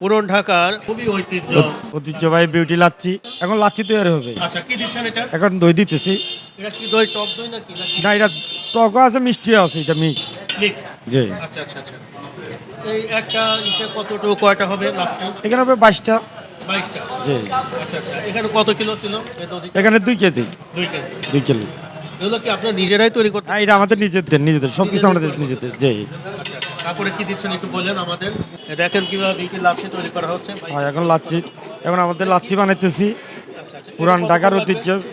পুরান ঢাকার খুবই ঐতিহ্যবাহী বিউটি লাচ্ছি। এখন লাচ্ছি তৈরি হবে। আচ্ছা, কি দিচ্ছেন এটা? এখন দই দিতেছি। এটা কি দই, টক দই নাকি? না, এটা টকও আছে মিষ্টিও আছে, এটা মিক্স। মিক্স। জি। আচ্ছা আচ্ছা আচ্ছা। এই একটা ইসে কতটুকু কয়টা হবে লাচ্ছি? এখানে হবে 22টা। 22টা। জি। আচ্ছা আচ্ছা। এখানে কত কিলো ছিল এই দই? এখানে 2 কেজি। 2 কেজি। 2 কিলো। এগুলো কি আপনারা নিজেরাই তৈরি করতে? হ্যাঁ, এটা আমাদের নিজেদের সবকিছু আমাদের নিজেদের। জি। আচ্ছা আচ্ছা। তারপরে কি দিচ্ছেন একটু বলেন আমাদের। দেখেন কিভাবে বিউটি লাচ্ছি তৈরি করা হচ্ছে। হ্যাঁ, এখন আমাদের লাচ্ছি বানাইতেছি। আচ্ছা আচ্ছা। পুরান এটা ঢাকার কতক্ষণ ঐতিহ্য। লাগবে?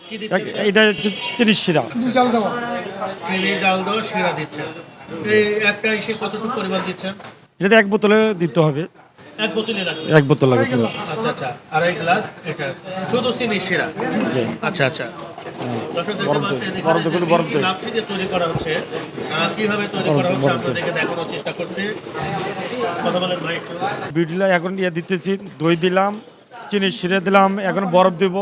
কি দিচ্ছেন এটা? এটা হচ্ছে চিনির শিরা। চিনি জাল দেওয়া শিরা দিচ্ছেন। এই একটা ইসে কতটুকু পরিমাণ দিচ্ছেন? এটাতে 1 বোতলে দিতে হবে। এক বোতলে লাগবে। 1 বোতল লাগে পুরো। আচ্ছা আচ্ছা। আড়াই গ্লাস এটা শুধু চিনি শিরা। জি। আচ্ছা আচ্ছা। দর্শক দেখতে বরফ দই, পাচ্ছেন বরফ এখানে দই, যে বরফ দই। লাচ্ছি যে তৈরি করা হচ্ছে, কিভাবে তৈরি করা হচ্ছে আপনাদেরকে দেখানোর চেষ্টা করছি। কথা বলেন ভাই একটু। বিউটিলা এখন দিতেছি, দই দিলাম, চিনির শিরা দিলাম, এখন বরফ দিব,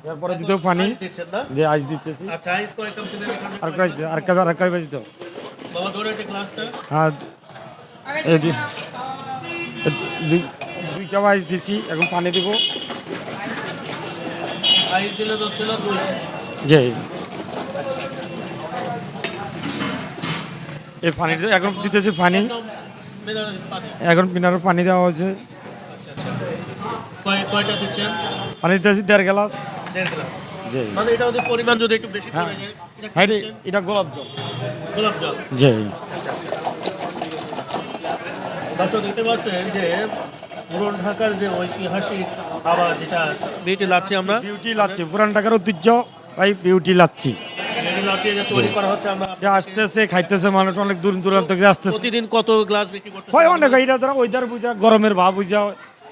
এরপরে দিতে পানি। আইস দিচ্ছেন না? যে আইস দিতেছি। আচ্ছা, আইস কয় কাপ দিলেন এখানে? আর কাপ বাজি দাও। বাবা ধরে একটা গ্লাসটা। হ্যাঁ, এই দুই কাপ আইস দিছি, এখন পানি দিব। আইস দিলে তো ছিল 2। যে এই পানি এখন দিতেছি পানি। একদম মেজারের পানি। এখন পিনারও পানি দেওয়া হয়েছে। আচ্ছা আচ্ছা। কয়টা দিচ্ছেন? পানি দিতেছি 1.5 গ্লাস। 1.5 গ্লাস। জি। মানে এটা যদি পরিমাণ যদি একটু বেশি হ্যাঁ, পড়ে যায়, এটা কি হ্যাঁ, দিচ্ছেন? এটা গোলাপ জল। গোলাপ জল। জি। আচ্ছা আচ্ছা। দর্শক দেখতে পাচ্ছেন যে পুরান ঢাকার যে ঐতিহাসিক খাবার যেটা বিউটি লাচ্ছি, আমরা বিউটি লাচ্ছি, পুরান ঢাকার ঐতিহ্য ভাই বিউটি লাচ্ছি। বিউটি লাচ্ছি যে তৈরি করা হচ্ছে, আমরা যে আসতেছে খাইতেছে মানুষ অনেক দূর দূরান্ত থেকে আসতেছে। প্রতিদিন কত গ্লাস বিক্রি করতেছেন? হয় অনেক, এটা ধরো ওয়েদার বুঝা, গরমের ভাব বুঝা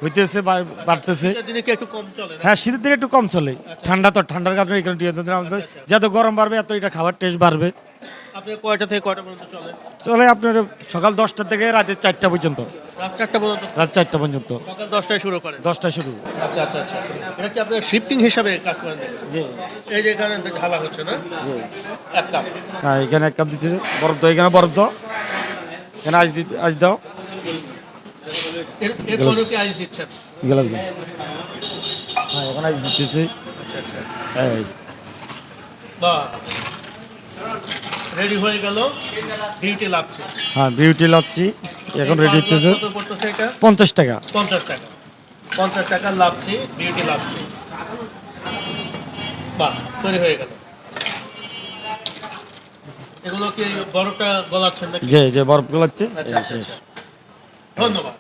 হইতেছে, বাড়তেছে। শীতের দিনে কি একটু কম চলে না? হ্যাঁ, শীতের দিনে একটু কম চলে। ঠান্ডার কারণে এখানে যত গরম বাড়বে এত এটা খাবার টেস্ট বাড়বে। আপনার কয়টা থেকে কয়টা পর্যন্ত চলে? চলে আপনার সকাল 10টা থেকে রাতে 4টা পর্যন্ত। রাত 4টা পর্যন্ত? রাত 4টা পর্যন্ত। সকাল 10টায় শুরু করেন? 10টায় শুরু। আচ্ছা আচ্ছা আচ্ছা। এটা কি আপনার শিফটিং হিসাবে কাজ করেন নাকি? জি। এই যে এখানে ঢালা হচ্ছে না? জি। এক কাপ। হ্যাঁ, এখানে 1 কাপ দিতেছে বরফ দাও, এখানে বরফ দাও, এখানে আইস দাও। এরপরেও কি আইস দিচ্ছেন? গ্লাস দাও। হ্যাঁ, এখন আইস দিতেছে। আচ্ছা আচ্ছা। এই বাহ, রেডি হয়ে গেল বিউটি লাচ্ছি। হ্যাঁ, বিউটি লাচ্ছি এখন রেডি হতেছে। কত পড়তেছে এটা? 50 টাকা। 50 টাকা। 50 টাকা লাচ্ছি, বিউটি লাচ্ছি। বাহ, তৈরি হয়ে গেল। এগুলো কি বরফটা গলাচ্ছেন নাকি? যে বরফ গলাচ্ছে। আচ্ছা আচ্ছা আচ্ছা। ধন্যবাদ।